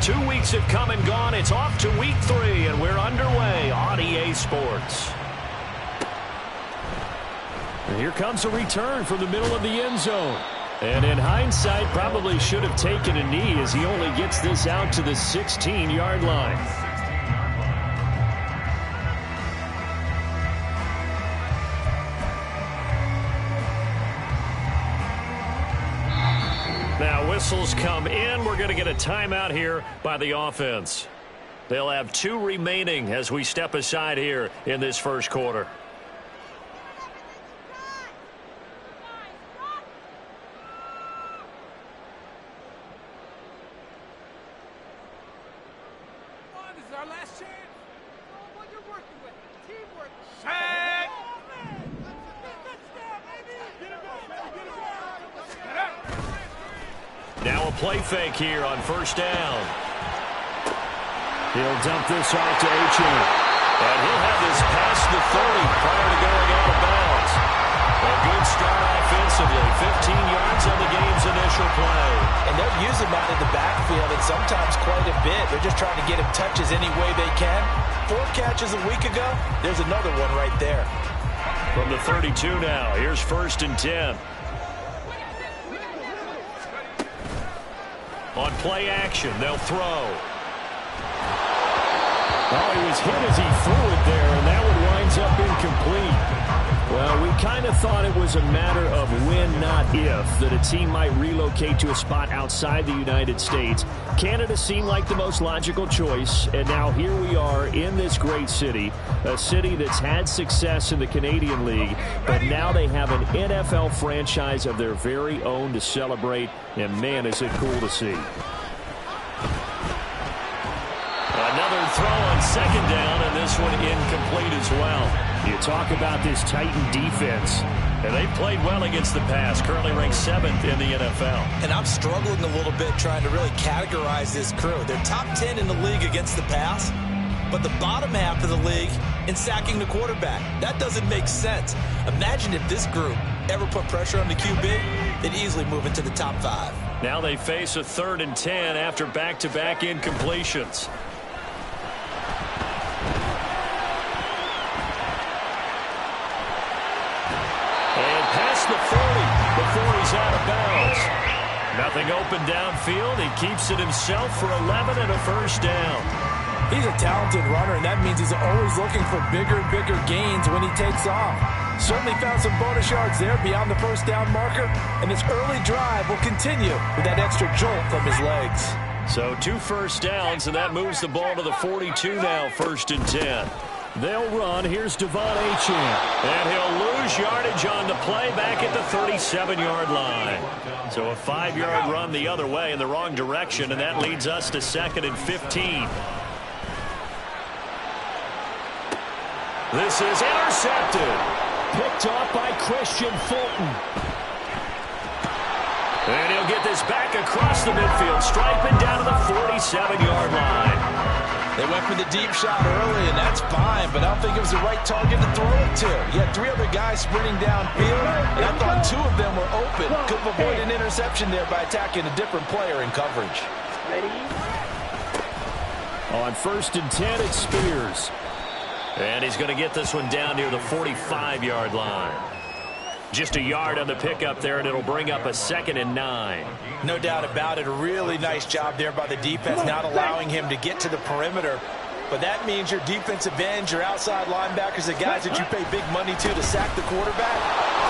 2 weeks have come and gone. It's off to week 3, and we're underway on EA Sports. And here comes a return from the middle of the end zone. And in hindsight, probably should have taken a knee as he only gets this out to the 16-yard line. Now whistles come in. We're going to get a timeout here by the offense. They'll have 2 remaining as we step aside here in this first quarter. Now a play fake here on first down. He'll dump this off to Achane. And he'll have this past the 30 prior to going out of bounds. A good start offensively. 15 yards on the game's initial play. And they'll use him out in the backfield, and sometimes quite a bit. They're just trying to get him touches any way they can. 4 catches a week ago. There's another one right there. From the 32 now. Here's first and 10. On play action, they'll throw. Oh, he was hit as he threw it there, and that one winds up incomplete. Well, we kind of thought it was a matter of when, not if, that a team might relocate to a spot outside the United States. Canada seemed like the most logical choice, and now here we are in this great city, a city that's had success in the Canadian League, but now they have an NFL franchise of their very own to celebrate, and man, is it cool to see. Another throw on second down, and this one incomplete as well. You talk about this Titan defense, and they've played well against the pass, currently ranked 7th in the NFL. And I'm struggling a little bit trying to really categorize this crew. They're top 10 in the league against the pass, but the bottom half of the league in sacking the quarterback. That doesn't make sense. Imagine if this group ever put pressure on the QB, they'd easily move into the top 5. Now they face a 3rd and 10 after back-to-back incompletions. The 40 before he's out of bounds. Nothing open downfield. He keeps it himself for 11 and a first down. He's a talented runner, and that means he's always looking for bigger and bigger gains when he takes off. Certainly found some bonus yards there beyond the first down marker, and this early drive will continue with that extra jolt from his legs. So 2 first downs, and that moves the ball to the 42 now, 1st and 10. They'll run. Here's Devon Achane. And he'll lose yardage on the play back at the 37-yard line. So a 5-yard run the other way in the wrong direction, and that leads us to 2nd and 15. This is intercepted. Picked off by Christian Fulton. And he'll get this back across the midfield, striping down to the 47-yard line. They went for the deep shot early, and that's fine, but I don't think it was the right target to throw it to. You had 3 other guys sprinting downfield, and I thought 2 of them were open. Could have avoided an interception there by attacking a different player in coverage. On 1st and 10, it's Spears. And he's going to get this one down near the 45-yard line. Just a yard on the pickup there, and it'll bring up a 2nd and 9. No doubt about it. A really nice job there by the defense, not allowing him to get to the perimeter. But that means your defensive ends, your outside linebackers, the guys that you pay big money to sack the quarterback,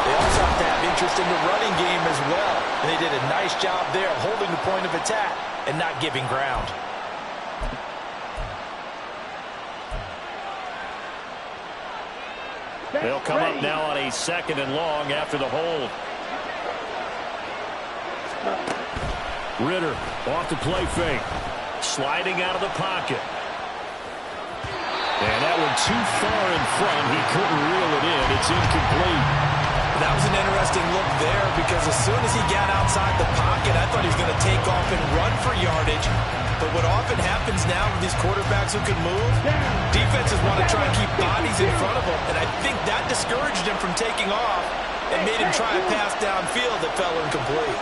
they also have to have interest in the running game as well. And they did a nice job there of holding the point of attack and not giving ground. They'll come up now on a 2nd and long after the hold. Ritter off the play fake. Sliding out of the pocket. And that one too far in front. He couldn't reel it in. It's incomplete. That was an interesting look there because as soon as he got outside the pocket, I thought he was going to take off and run for yardage. But what often happens now with these quarterbacks who can move, defenses want to try and keep bodies in front of them. And I think that discouraged him from taking off and made him try a pass downfield that fell incomplete.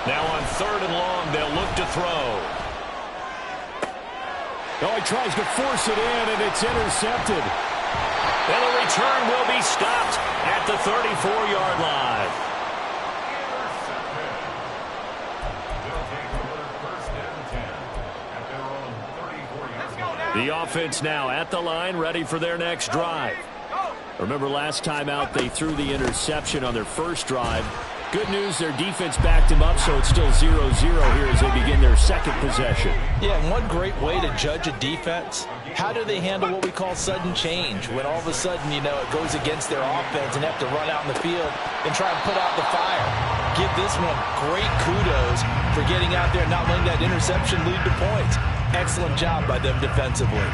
Now on 3rd and long, they'll look to throw. Oh, he tries to force it in, and it's intercepted. And the return will be stopped at the 34-yard line. The offense now at the line, ready for their next drive. Remember last time out, they threw the interception on their first drive. Good news, their defense backed him up, so it's still 0-0 here as they begin their second possession. Yeah, and one great way to judge a defense, how do they handle what we call sudden change? When all of a sudden, you know, it goes against their offense and have to run out in the field and try and put out the fire. Give this one great kudos for getting out there and not letting that interception lead to points. Excellent job by them defensively.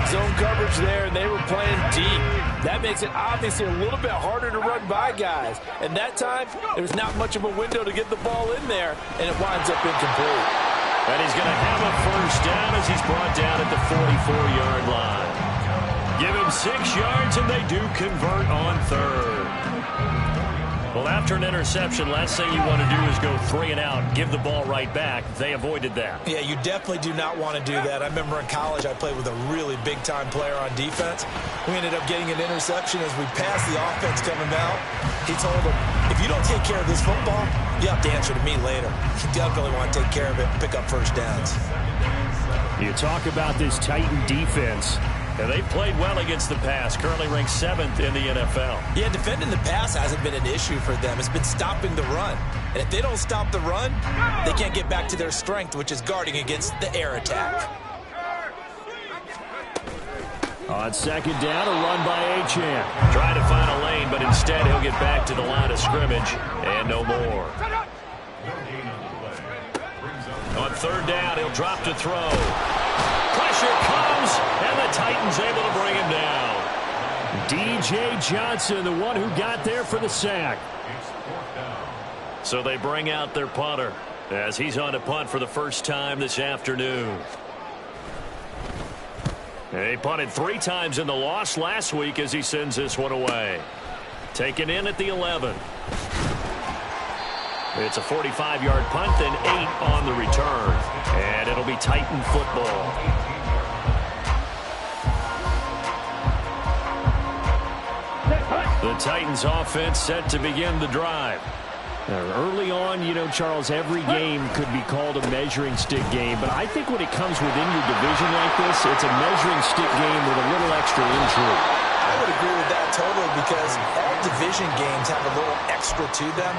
Zone coverage there, and they were playing deep. That makes it obviously a little bit harder to run by guys. And that time, there's not much of a window to get the ball in there, and it winds up incomplete. And he's going to have a first down as he's brought down at the 44-yard line. Give him 6 yards, and they do convert on 3rd. Well, after an interception, last thing you want to do is go 3 and out, give the ball right back. They avoided that. Yeah, you definitely do not want to do that. I remember in college I played with a really big-time player on defense. We ended up getting an interception as we passed the offense coming out. He told him, if you don't take care of this football, you have to answer to me later. You definitely want to take care of it and pick up first downs. You talk about this Titan defense. And they've played well against the pass, currently ranked 7th in the NFL. Yeah, defending the pass hasn't been an issue for them. It's been stopping the run. And if they don't stop the run, they can't get back to their strength, which is guarding against the air attack. On 2nd down, a run by Achane. Trying to find a lane, but instead he'll get back to the line of scrimmage and no more. On 3rd down, he'll drop to throw. Pressure comes, and the Titans able to bring him down. D.J. Johnson, the one who got there for the sack. So they bring out their punter as he's on to punt for the first time this afternoon. He punted 3 times in the loss last week as he sends this one away. Taken in at the 11. It's a 45-yard punt, then 8 on the return. And it'll be Titan football. The Titans offense set to begin the drive. Early on, you know, Charles, every game could be called a measuring stick game, but I think when it comes within your division like this, it's a measuring stick game with a little extra intrigue. I would agree with that totally because all division games have a little extra to them.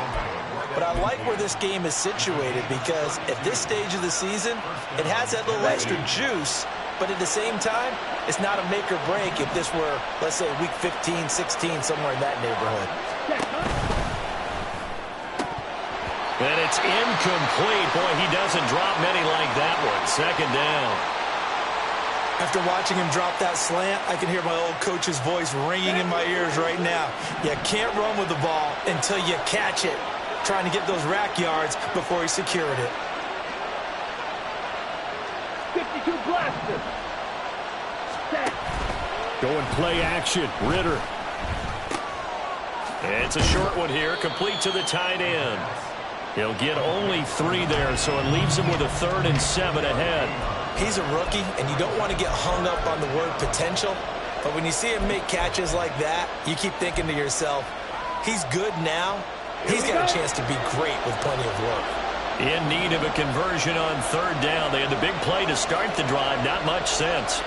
But I like where this game is situated because at this stage of the season, it has that little extra juice, but at the same time, it's not a make or break if this were, let's say, week 15, 16, somewhere in that neighborhood. And it's incomplete. Boy, he doesn't drop many like that one. 2nd down. After watching him drop that slant, I can hear my old coach's voice ringing in my ears right now. You can't run with the ball until you catch it. Trying to get those rack yards before he secured it. 52 blaster. Going play action. Ritter. It's a short one here, complete to the tight end. He'll get only 3 there, so it leaves him with a 3rd and 7 ahead. He's a rookie, and you don't want to get hung up on the word potential. But when you see him make catches like that, you keep thinking to yourself, he's good now. He's got a chance to be great with plenty of work. In need of a conversion on 3rd down. They had the big play to start the drive. Not much sense.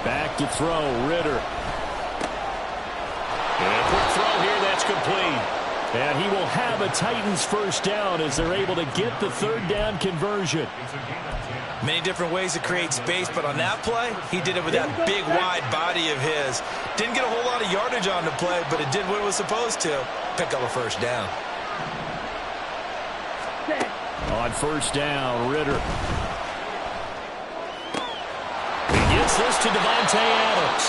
Back to throw, Ritter. And a quick throw here, that's complete. And he will have a Titans first down as they're able to get the 3rd down conversion. Many different ways to create space, but on that play, he did it with that big, wide body of his. Didn't get a whole lot of yardage on the play, but it did what it was supposed to. Pick up a first down. On 1st down, Ritter. He gets this to Devontae Adams.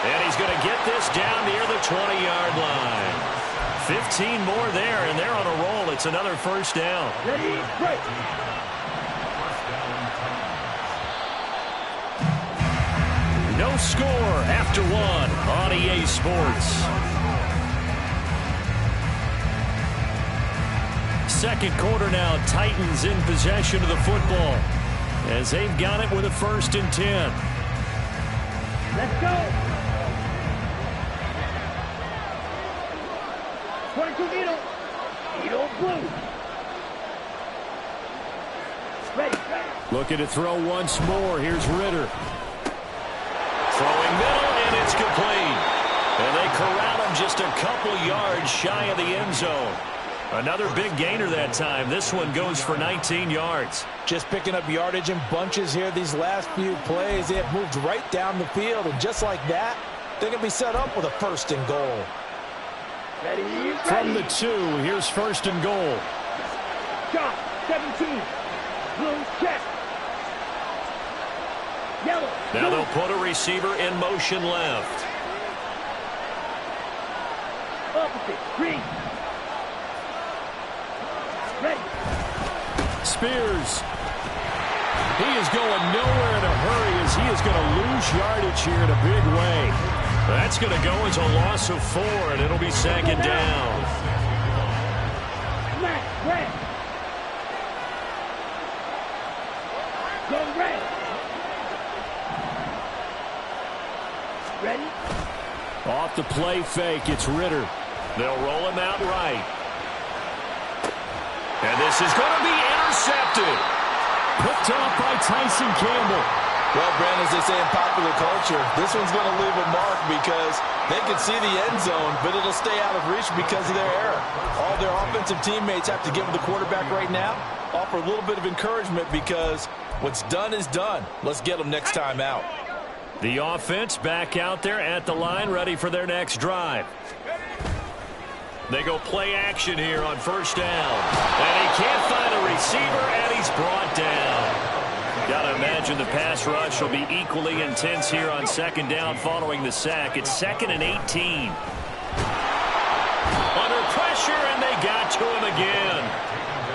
And he's going to get this down near the 20-yard line. 15 more there, and they're on a roll. It's another first down. Ready, break. No score after one on EA Sports. Second quarter now, Titans in possession of the football as they've got it with a 1st and 10. Let's go. 22 needle. Needle blue. Ready. Looking to throw once more. Here's Ritter. Throwing middle, and it's complete. And they corral him just a couple yards shy of the end zone. Another big gainer that time. This one goes for 19 yards. Just picking up yardage in bunches here these last few plays. They have moved right down the field, and just like that, they're going to be set up with a 1st and goal. Ready. From the 2, here's 1st and goal. Shot. 17. Blue check. Yellow. Now they'll put a receiver in motion left. Opposite. Green. Ready. Spears. He is going nowhere in a hurry as he is going to lose yardage here in a big way. That's going to go as a loss of 4, and it'll be 2nd down. Smack. Red. Go red. Ready. Off the play fake, it's Ritter. They'll roll him out right. And this is going to be intercepted. Picked off by Tyson Campbell. Well, Brandon, as they say in popular culture, this one's going to leave a mark because they can see the end zone, but it'll stay out of reach because of their error. All their offensive teammates have to give the quarterback right now, offer a little bit of encouragement because what's done is done. Let's get them next time out. The offense back out there at the line, ready for their next drive. They go play action here on 1st down. And he can't find a receiver, and he's brought down. Got to imagine the pass rush will be equally intense here on 2nd down following the sack. It's 2nd and 18. Under pressure, and they got to him again.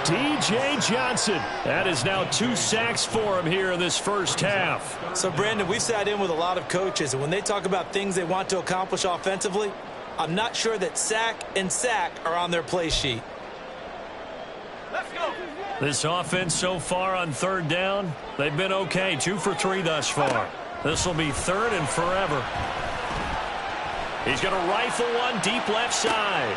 DJ Johnson. That is now 2 sacks for him here in this first half. So, Brandon, we've sat in with a lot of coaches, and when they talk about things they want to accomplish offensively, I'm not sure that sack and sack are on their play sheet. Let's go. This offense so far on 3rd down, they've been okay. 2 for 3 thus far. This will be 3rd and forever. He's going to rifle one deep left side.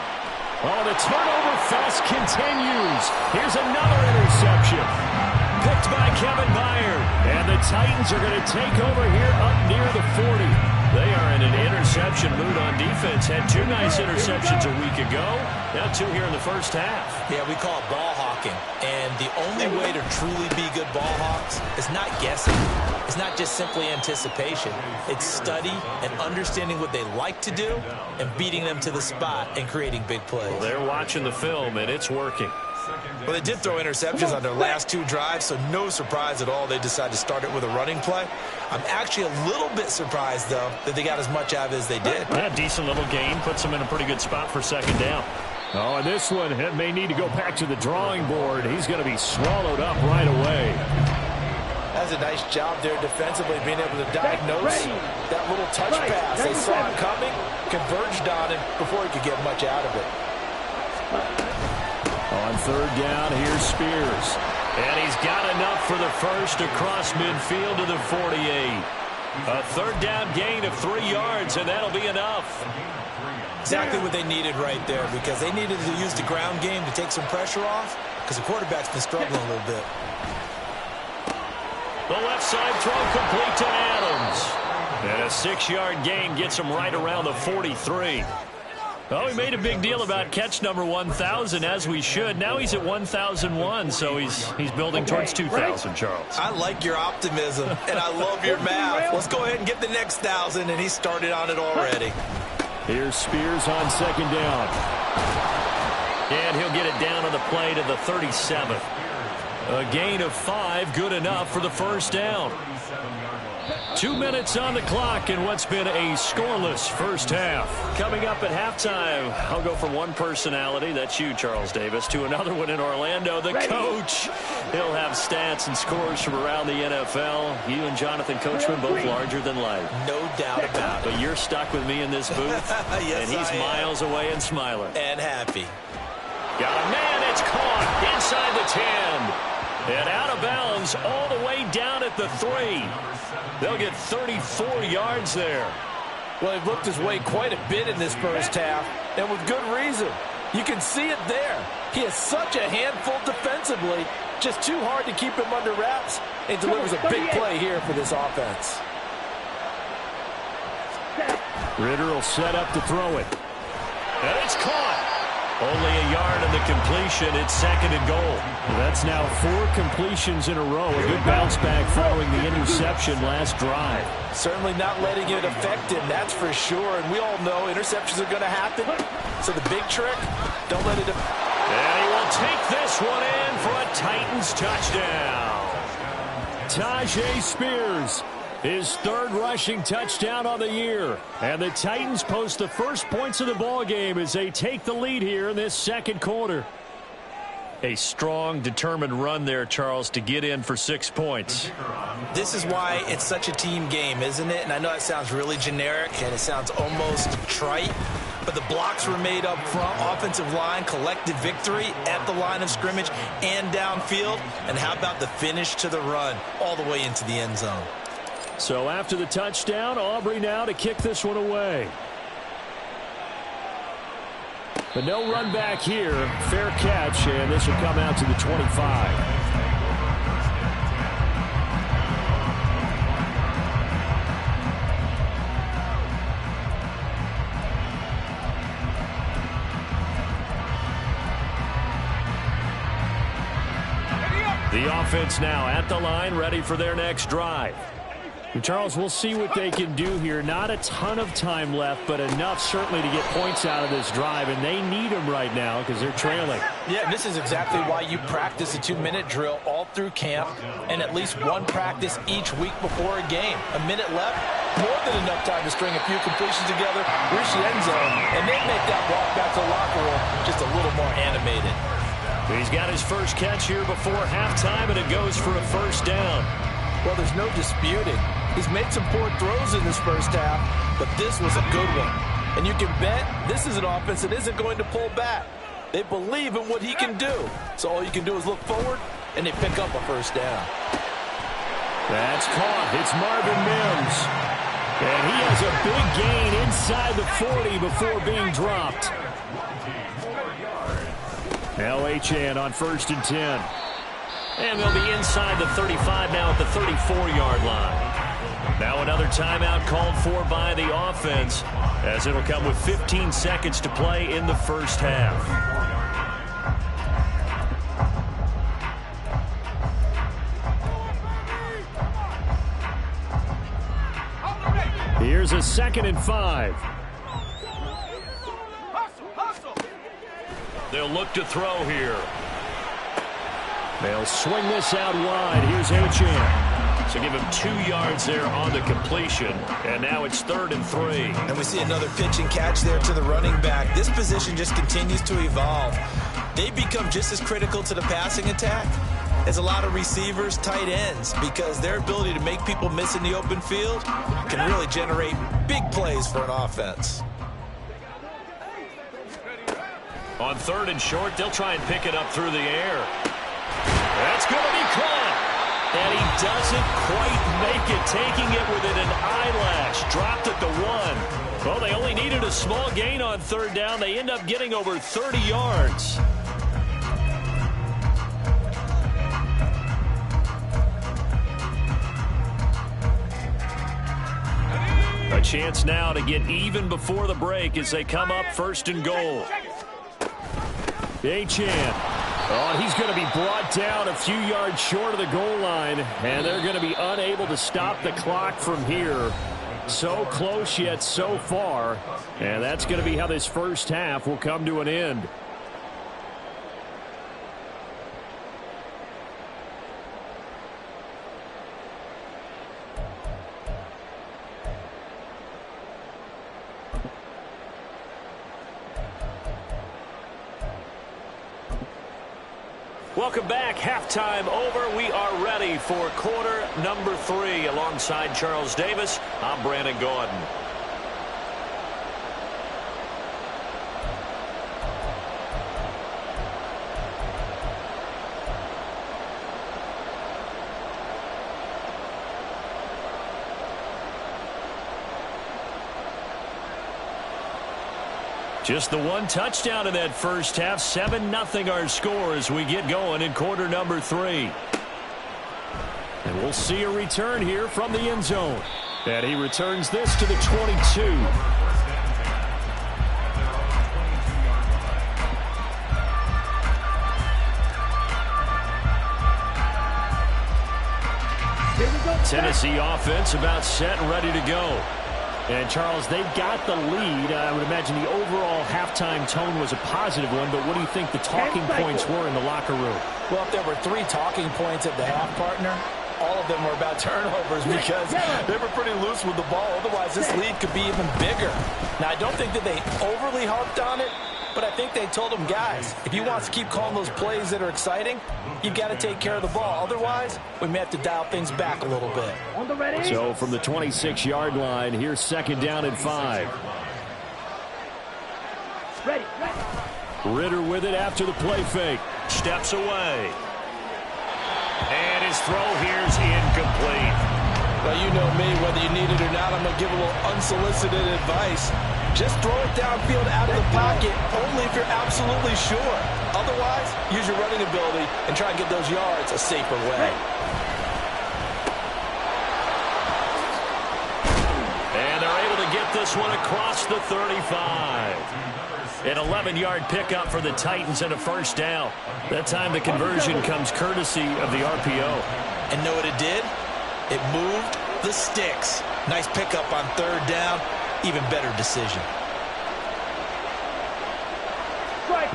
Oh, the turnover fest continues. Here's another interception. Picked by Kevin Byard. And the Titans are going to take over here up near the 40. They are in an interception mood on defense. Had 2 nice interceptions a week ago. Now 2 here in the first half. Yeah, we call it ball hawking. And the only way to truly be good ball hawks is not guessing. It's not just simply anticipation. It's study and understanding what they like to do and beating them to the spot and creating big plays. Well, they're watching the film, and it's working. Well, they did throw interceptions on their last 2 drives, so no surprise at all they decided to start it with a running play. I'm actually a little bit surprised, though, that they got as much out of it as they did. Yeah, decent little gain. Puts them in a pretty good spot for 2nd down. Oh, and this one may need to go back to the drawing board. He's going to be swallowed up right away. That's a nice job there defensively, being able to diagnose that little touch pass. They saw it coming, converged on him before he could get much out of it. On 3rd down, here's Spears. And he's got enough for the first across midfield to the 48. A 3rd down gain of 3 yards, and that'll be enough. Exactly what they needed right there, because they needed to use the ground game to take some pressure off, because the quarterback's been struggling a little bit. The left side throw complete to Adams. And a 6-yard gain gets him right around the 43. Well, we made a big deal about catch number 1,000, as we should. Now he's at 1,001, so he's building towards 2,000, Charles. I like your optimism, and I love your math. Let's go ahead and get the next 1,000, and he started on it already. Here's Spears on 2nd down. And he'll get it down on the play to the 37th. A gain of 5, good enough for the first down. 2 minutes on the clock in what's been a scoreless first half. Coming up at halftime, I'll go from one personality, that's you, Charles Davis, to another one in Orlando, the coach. He'll have stats and scores from around the NFL. You and Jonathan Coachman both larger than life. No doubt about it. But you're stuck with me in this booth, yes, and he's miles away and smiling. And happy. Got a man, it's caught inside the 10. And out of bounds all the way down at the 3. They'll get 34 yards there. Well, he looked his way quite a bit in this first half, and with good reason. You can see it there. He is such a handful defensively. Just too hard to keep him under wraps. And delivers a big play here for this offense. Ritter will set up to throw it. And it's caught. Only a yard on the completion. It's 2nd and goal. That's now 4 completions in a row. A good bounce back following the interception last drive. Certainly not letting it affect him, that's for sure. And we all know interceptions are going to happen. So the big trick, don't let it affect. And he will take this one in for a Titans touchdown. Tajay Spears. His 3rd rushing touchdown on the year. And the Titans post the first points of the ball game as they take the lead here in this 2nd quarter. A strong, determined run there, Charles, to get in for 6 points. This is why it's such a team game, isn't it? And I know it sounds really generic and it sounds almost trite, but the blocks were made up front, offensive line, collected victory at the line of scrimmage and downfield. And how about the finish to the run all the way into the end zone? So after the touchdown, Aubrey now to kick this one away. But no run back here. Fair catch, and this will come out to the 25. The offense now at the line, ready for their next drive. Charles, we'll see what they can do here. Not a ton of time left, but enough certainly to get points out of this drive, and they need them right now because they're trailing. Yeah, this is exactly why you practice a 2-minute drill all through camp and at least one practice each week before a game. A minute left, more than enough time to string a few completions together, reach the end zone, and then make that walk back to the locker room just a little more animated. He's got his first catch here before halftime, and it goes for a first down. Well, there's no disputing. He's made some poor throws in this first half, but this was a good one. And you can bet this is an offense that isn't going to pull back. They believe in what he can do. So all you can do is look forward, and they pick up a first down. That's caught. It's Marvin Mims. And he has a big gain inside the 40 before being dropped. Now Achane on 1st and 10. And they'll be inside the 35 now at the 34-yard line. Now another timeout called for by the offense, as it'll come with 15 seconds to play in the first half. Here's a 2nd and 5. They'll look to throw here. They'll swing this out wide. Here's Achane. So give him 2 yards there on the completion. And now it's 3rd and 3. And we see another pitch and catch there to the running back. This position just continues to evolve. They become just as critical to the passing attack as a lot of receivers, tight ends, because their ability to make people miss in the open field can really generate big plays for an offense. On 3rd and short, they'll try and pick it up through the air. That's going to be caught. And he doesn't quite make it, taking it within an eyelash. Dropped at the 1. Well, they only needed a small gain on 3rd down. They end up getting over 30 yards. A chance now to get even before the break as they come up 1st and goal. Achane. Oh, he's going to be brought down a few yards short of the goal line, and they're going to be unable to stop the clock from here. So close yet so far, and that's going to be how this first half will come to an end. Welcome back. Halftime over. We are ready for quarter number 3. Alongside Charles Davis, I'm Brandon Gordon. Just the one touchdown in that first half. 7-0 our score as we get going in quarter number 3. And we'll see a return here from the end zone. And he returns this to the 22. Tennessee offense about set and ready to go. And, Charles, they've got the lead. I would imagine the overall halftime tone was a positive one, but what do you think the talking points were in the locker room? Well, if there were 3 talking points at the half, partner, all of them were about turnovers because they were pretty loose with the ball. Otherwise, this lead could be even bigger. Now, I don't think that they overly harped on it, but I think they told them, guys, if you want to keep calling those plays that are exciting, you've got to take care of the ball. Otherwise, we may have to dial things back a little bit. So from the 26-yard line, here's 2nd down and 5. Ready. Ritter with it after the play fake. Steps away. And his throw here's incomplete. Well, you know me, whether you need it or not, I'm going to give a little unsolicited advice. Just throw it downfield out of the pocket, only if you're absolutely sure. Otherwise, use your running ability and try and get those yards a safer way. And they're able to get this one across the 35. An 11-yard pickup for the Titans and a first down. That time the conversion comes courtesy of the RPO. And know what it did? It moved the sticks. Nice pickup on 3rd down. Even better decision.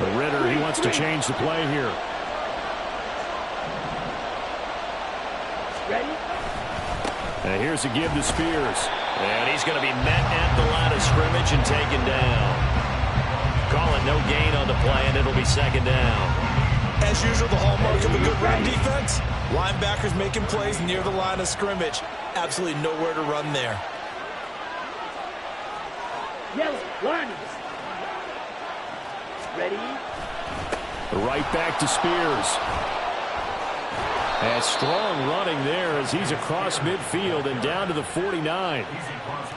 The Ritter, he wants to change the play here. Ready? And here's a give to Spears. And he's going to be met at the line of scrimmage and taken down. Call it no gain on the play, and it'll be 2nd down. As usual, the hallmark of a good run defense, linebackers making plays near the line of scrimmage. Absolutely nowhere to run there. Yellow, line. Ready? Right back to Spears. And strong running there as he's across midfield and down to the 49.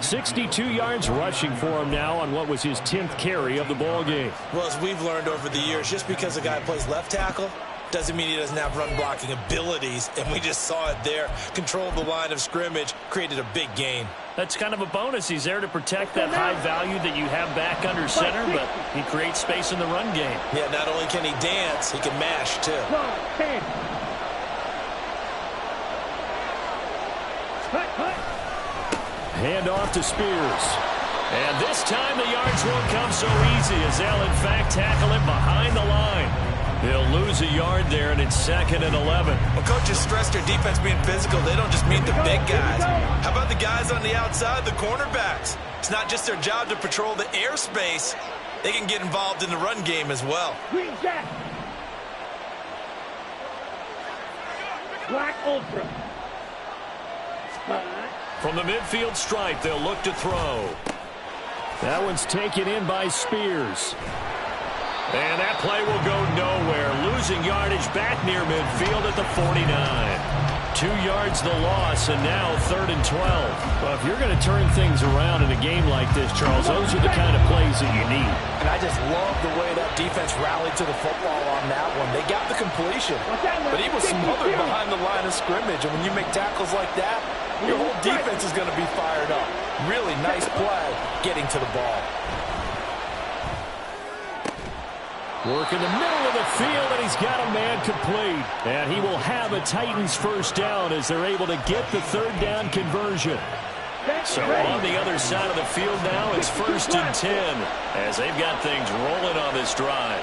62 yards rushing for him now on what was his 10th carry of the ball game. Well, as we've learned over the years, just because a guy plays left tackle doesn't mean he doesn't have run blocking abilities, and we just saw it there. Controlled the line of scrimmage, created a big gain. That's kind of a bonus. He's there to protect that high value that you have back under center, but he creates space in the run game. Yeah, not only can he dance, he can mash, too. 10. Hand off to Spears. And this time the yards won't come so easy as they'll, in fact, tackle him behind the line. They'll lose a yard there, and it's 2nd and 11. Well, coaches stress their defense being physical. They don't just mean the big guys. How about the guys on the outside, the cornerbacks? It's not just their job to patrol the airspace. They can get involved in the run game as well. Green Jack. Black Ultra. From the midfield stripe, they'll look to throw. That one's taken in by Spears. And that play will go nowhere. Losing yardage back near midfield at the 49. 2 yards the loss, and now 3rd and 12. Well, if you're going to turn things around in a game like this, Charles, those are the kind of plays that you need. And I just love the way that defense rallied to the football on that one. They got the completion, but he was smothered behind the line of scrimmage. And when you make tackles like that, your whole defense is going to be fired up. Really nice play getting to the ball. Work in the middle of the field, and he's got a man complete. And he will have a Titans first down as they're able to get the 3rd down conversion. So on the other side of the field now, it's 1st and 10 as they've got things rolling on this drive.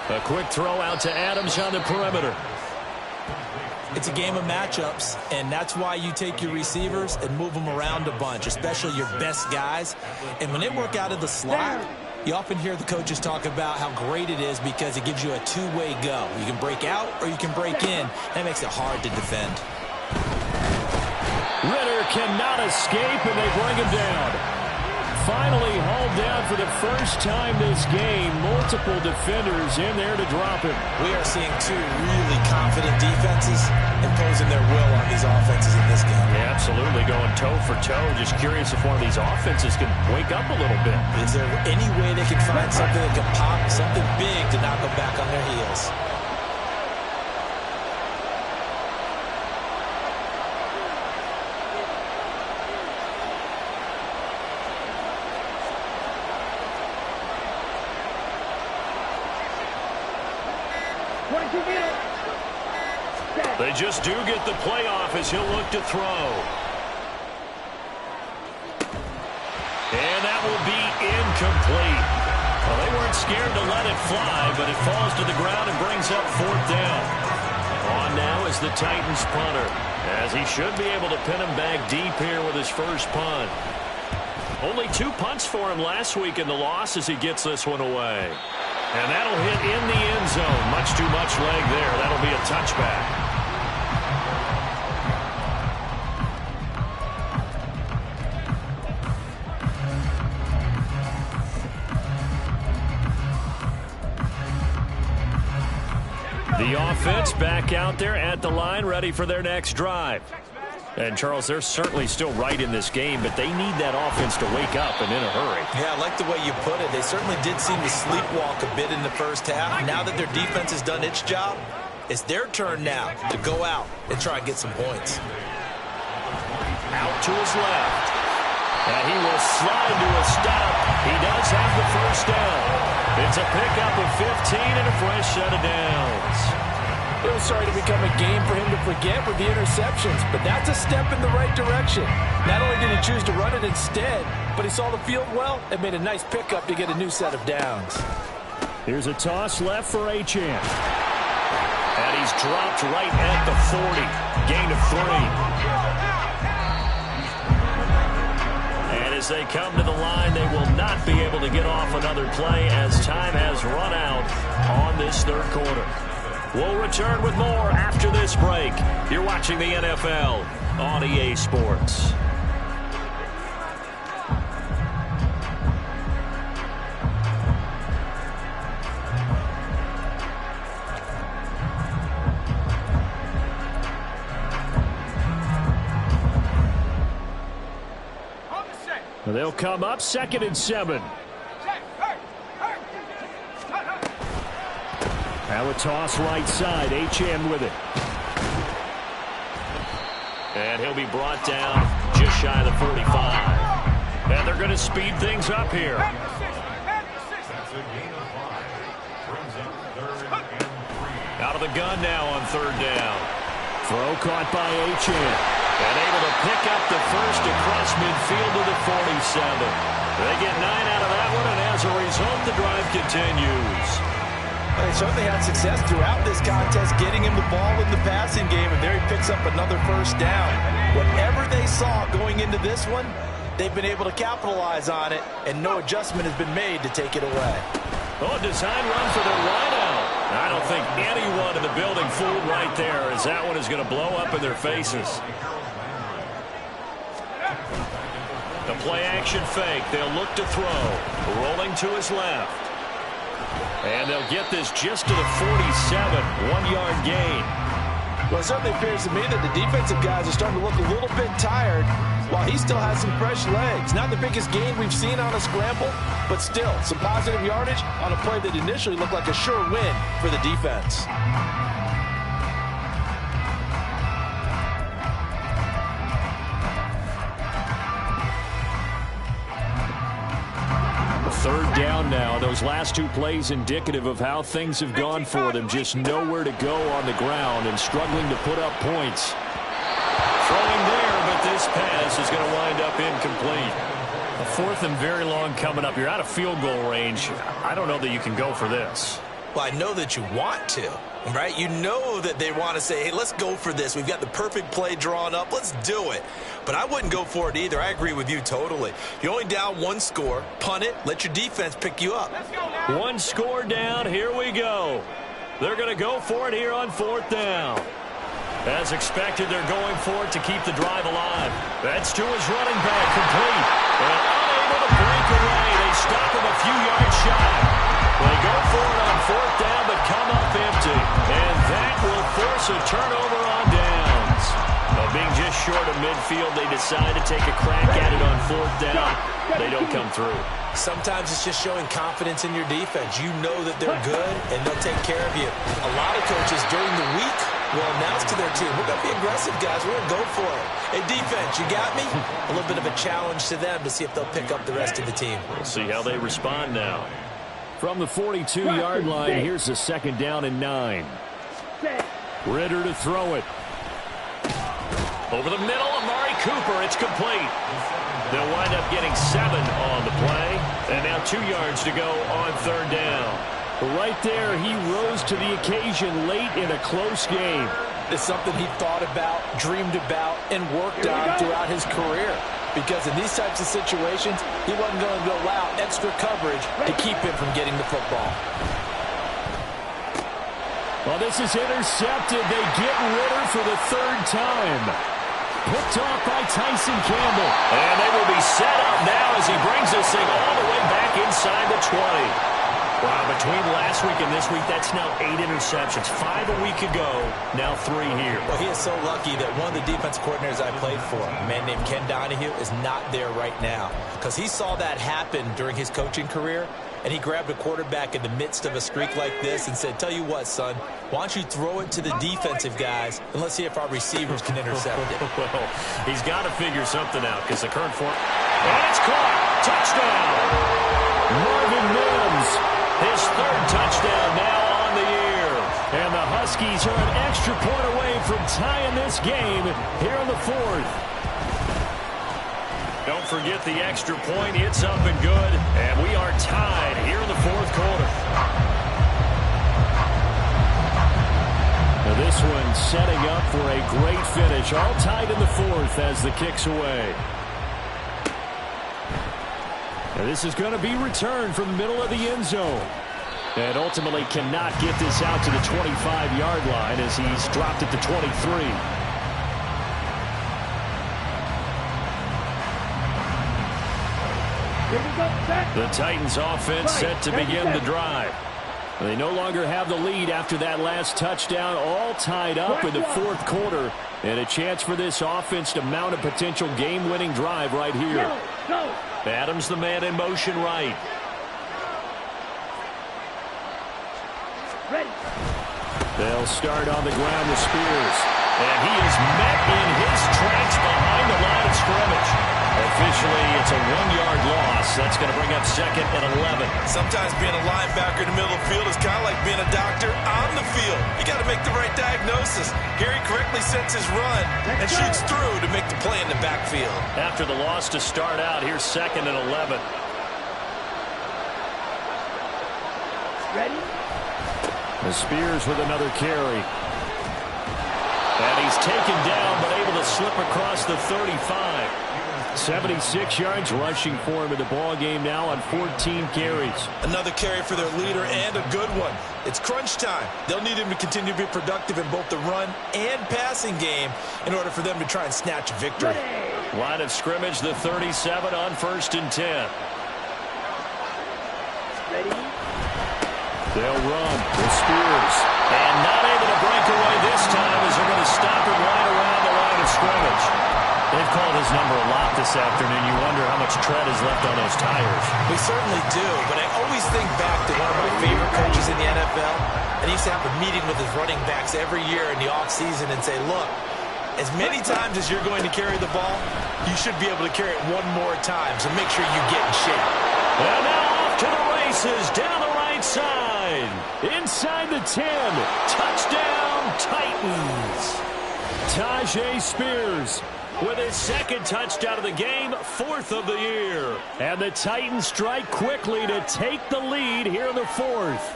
A quick throw out to Adams on the perimeter. It's a game of matchups, and that's why you take your receivers and move them around a bunch, especially your best guys. And when they work out of the slot, You often hear the coaches talk about how great it is because it gives you a two-way go. You can break out or you can break in. That makes it hard to defend. Ritter cannot escape, and they bring him down. Finally hauled down for the first time this game. Multiple defenders in there to drop him. We are seeing two really confident defenses imposing their will on these offenses in this game. Yeah, absolutely, going toe for toe. Just curious if one of these offenses can wake up a little bit. Is there any way they can find something that can pop, something big to knock them back on their heels? They just do get the playoff as he'll look to throw. And that will be incomplete. Well, they weren't scared to let it fly, but it falls to the ground and brings up 4th down. On now is the Titans punter, as he should be able to pin him back deep here with his first punt. Only 2 punts for him last week in the loss as he gets this one away. And that'll hit in the end zone. Much too much leg there. That'll be a touchback. The offense back out there at the line, ready for their next drive. And, Charles, they're certainly still right in this game, but they need that offense to wake up and in a hurry. Yeah, I like the way you put it. They certainly did seem to sleepwalk a bit in the first half. Now that their defense has done its job, it's their turn now to go out and try and get some points. Out to his left. And he will slide to a stop. He does have the first down. It's a pickup of 15 and a fresh set of downs. It was starting to become a game for him to forget with the interceptions, but that's a step in the right direction. Not only did he choose to run it instead, but he saw the field well and made a nice pickup to get a new set of downs. Here's a toss left for Achane. And he's dropped right at the 40. Gain of 3. And as they come to the line, they will not be able to get off another play as time has run out on this third quarter. We'll return with more after this break. You're watching the NFL on EA Sports. They'll come up 2nd and 7. Now a toss right side. Achane with it. And he'll be brought down just shy of the 45. And they're going to speed things up here. Out of the gun now on 3rd down. Throw caught by Achane. And able to pick up the first across midfield to the 47. They get 9 out of that one, and as a result, the drive continues. They certainly had success throughout this contest, getting him the ball in the passing game, and there he picks up another first down. Whatever they saw going into this one, they've been able to capitalize on it, and no adjustment has been made to take it away. Oh, a design run for their wideout. I don't think anyone in the building fooled right there, as that one is going to blow up in their faces. The play-action fake. They'll look to throw. Rolling to his left. And they'll get this just to the 47. 1-yard gain. Well, it certainly appears to me that the defensive guys are starting to look a little bit tired while he still has some fresh legs. Not the biggest gain we've seen on a scramble, but still some positive yardage on a play that initially looked like a sure win for the defense. 3rd down now. Those last 2 plays indicative of how things have gone for them. Just nowhere to go on the ground and struggling to put up points. Throwing there, but this pass is going to wind up incomplete. A 4th and very long coming up. You're out of field goal range. I don't know that you can go for this. Well, I know that you want to, right? You know that they want to say, hey, let's go for this. We've got the perfect play drawn up. Let's do it. But I wouldn't go for it either. I agree with you totally. You're only down one score. Punt it. Let your defense pick you up. One score down. Here we go. They're going to go for it here on 4th down. As expected, they're going for it to keep the drive alive. That's to his running back, complete. And unable to break away. They stop him a few yards shy. They go for it on 4th down, but come up empty. And that will force a turnover on downs. Being just short of midfield, they decide to take a crack at it on 4th down. They don't come through. Sometimes it's just showing confidence in your defense. You know that they're good, and they'll take care of you. A lot of coaches during the week will announce to their team, we're going to be aggressive, guys. We're going to go for it. Hey, defense, you got me? A little bit of a challenge to them to see if they'll pick up the rest of the team. We'll see how they respond now. From the 42-yard line, here's a 2nd down and 9. Ritter to throw it. Over the middle, Amari Cooper. It's complete. They'll wind up getting 7 on the play. And now 2 yards to go on 3rd down. Right there, he rose to the occasion late in a close game. It's something he thought about, dreamed about, and worked on throughout his career. Because in these types of situations, he wasn't going to allow extra coverage to keep him from getting the football. Well, this is intercepted. They get Ritter for the 3rd time. Picked off by Tyson Campbell. And they will be set up now as he brings this thing all the way back inside the 20. Wow, between last week and this week, that's now 8 interceptions. 5 a week ago, now 3 here. Well, he is so lucky that one of the defense coordinators I played for, a man named Ken Donahue, is not there right now. Because he saw that happen during his coaching career, and he grabbed a quarterback in the midst of a streak like this and said, tell you what, son, why don't you throw it to the defensive guys, and let's see if our receivers can intercept it. Well, he's got to figure something out because the current form. And it's caught. Touchdown. Marvin Mims. His 3rd touchdown now on the year. And the Huskies are an extra point away from tying this game here in the 4th. Don't forget the extra point. It's up and good. And we are tied here in the 4th quarter. Now this one setting up for a great finish. All tied in the 4th as the kick's away. And this is going to be returned from the middle of the end zone. And ultimately cannot get this out to the 25-yard line as he's dropped it to 23. The Titans offense set to begin the drive. They no longer have the lead after that last touchdown, all tied up in the 4th quarter. And a chance for this offense to mount a potential game-winning drive right here. Adams, the man in motion right. They'll start on the ground with Spears. And he is met in his tracks behind the line of scrimmage. Officially, it's a 1-yard loss. That's going to bring up 2nd and 11. Sometimes being a linebacker in the middle of the field is kind of like being a doctor on the field. You got to make the right diagnosis. Here he correctly sets his run and shoots through to make the play in the backfield. After the loss to start out, here's 2nd and 11. Ready? The Spears with another carry. And he's taken down, but able to slip across the 35. 76 yards rushing for him in the ball game now on 14 carries. Another carry for their leader and a good one. It's crunch time. They'll need him to continue to be productive in both the run and passing game in order for them to try and snatch a victory. Line of scrimmage, the 37 on 1st and 10. Ready? They'll run with Spears. And not able to break away this time as they're going to stop him right around the line of scrimmage. They've called his number a lot this afternoon. You wonder how much tread is left on those tires. We certainly do, but I always think back to one of my favorite coaches in the NFL, and he used to have a meeting with his running backs every year in the offseason and say, look, as many times as you're going to carry the ball, you should be able to carry it one more time, so make sure you get in shape. And now off to the races, down the right side. Inside the 10. Touchdown, Titans. Tyjae Spears with his 2nd touchdown of the game, 4th of the year. And the Titans strike quickly to take the lead here in the 4th.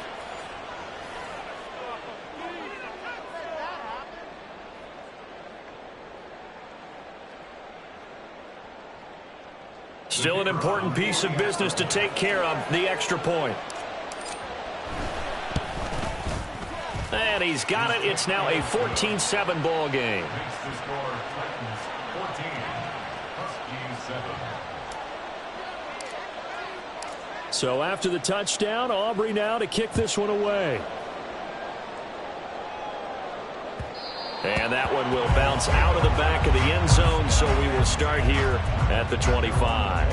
Still an important piece of business to take care of, the extra point. And he's got it. It's now a 14-7 ball game. So after the touchdown, Aubrey now to kick this one away. And that one will bounce out of the back of the end zone, so we will start here at the 25.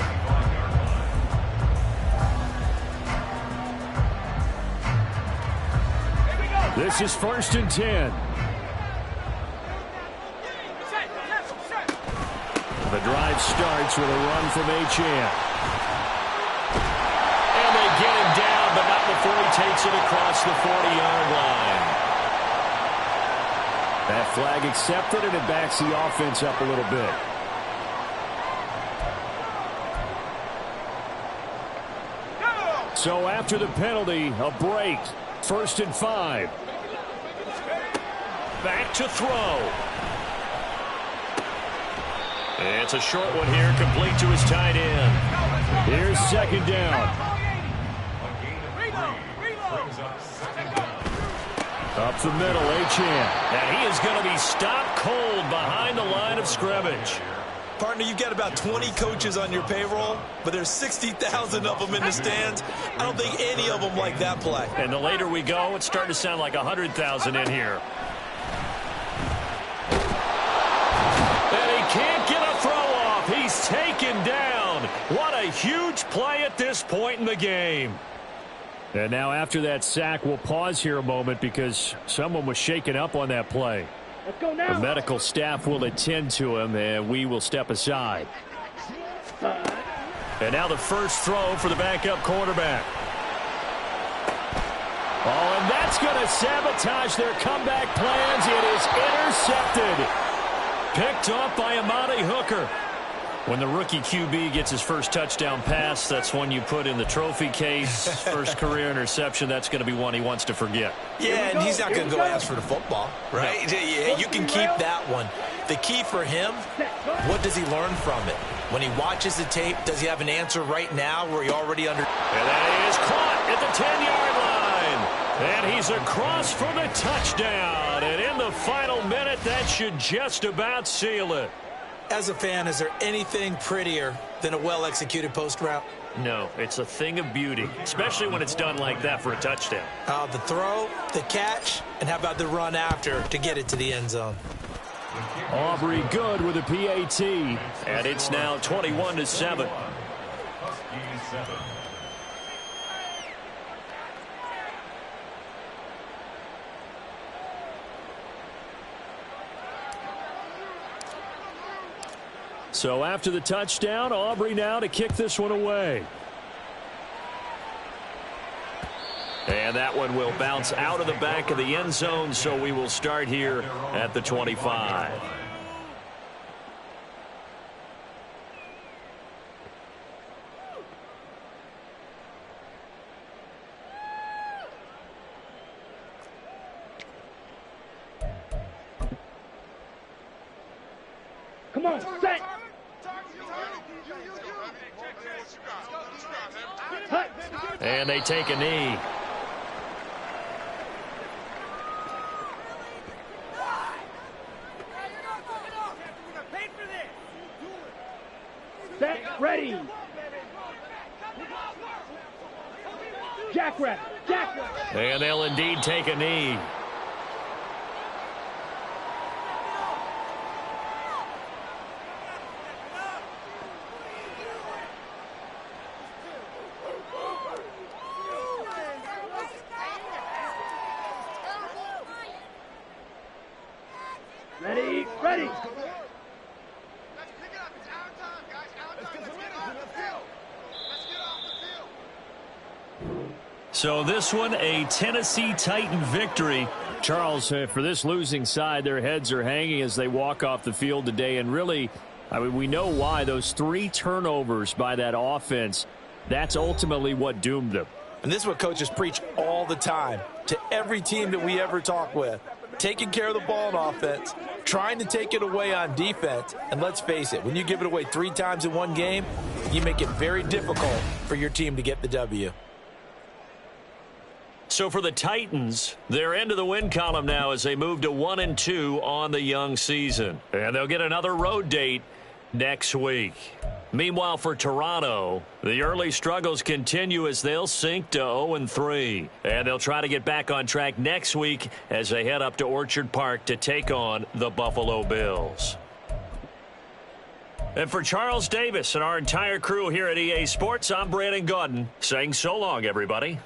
This is 1st and 10. The drive starts with a run from Achane. And they get him down, but not before he takes it across the 40-yard line. That flag accepted, and it backs the offense up a little bit. So after the penalty, a break. 1st and 5. Back to throw. It's a short one here, complete to his tight end. Here's 2nd down. Up the middle, Achane. And he is going to be stopped cold behind the line of scrimmage. Partner, you've got about 20 coaches on your payroll, but there's 60,000 of them in the stands. I don't think any of them like that play. And the later we go, it's starting to sound like 100,000 in here. And he can't get a throw off. He's taken down. What a huge play at this point in the game. And now after that sack, we'll pause here a moment because someone was shaken up on that play. Let's go now. The medical staff will attend to him, and we will step aside. And now the first throw for the backup quarterback. Oh, and that's going to sabotage their comeback plans. It is intercepted. Picked off by Amani Hooker. When the rookie QB gets his first touchdown pass, that's one you put in the trophy case. First career interception, that's going to be one he wants to forget. Yeah, and he's not going to go ask for the football, right? No. Yeah, you can keep that one. The key for him, what does he learn from it? When he watches the tape, does he have an answer right now where he already under... And that is caught at the 10-yard line. And he's across for the touchdown. And in the final minute, that should just about seal it. As a fan, is there anything prettier than a well-executed post route? No, it's a thing of beauty, especially when it's done like that for a touchdown. The throw, the catch, and how about the run after to get it to the end zone? Aubrey good with a PAT, and it's now 21-7. So after the touchdown, Aubrey now to kick this one away. And that one will bounce out of the back of the end zone, so we will start here at the 25. Come on, set. And they take a knee. Set, ready. Jackrabbit, jackrabbit. And they'll indeed take a knee. Ready, ready. So this one, a Tennessee Titan victory. Charles, for this losing side, their heads are hanging as they walk off the field today. And really, I mean, we know why. Those 3 turnovers by that offense, that's ultimately what doomed them. And this is what coaches preach all the time to every team that we ever talk with. taking care of the ball on offense, trying to take it away on defense. And let's face it, when you give it away 3 times in one game, you make it very difficult for your team to get the W. So for the Titans, they're into the win column now as they move to 1-2 on the young season. And they'll get another road date next week. Meanwhile, for Toronto, the early struggles continue as they'll sink to 0-3. And they'll try to get back on track next week as they head up to Orchard Park to take on the Buffalo Bills. And for Charles Davis and our entire crew here at EA Sports, I'm Brandon Gaudin saying so long, everybody.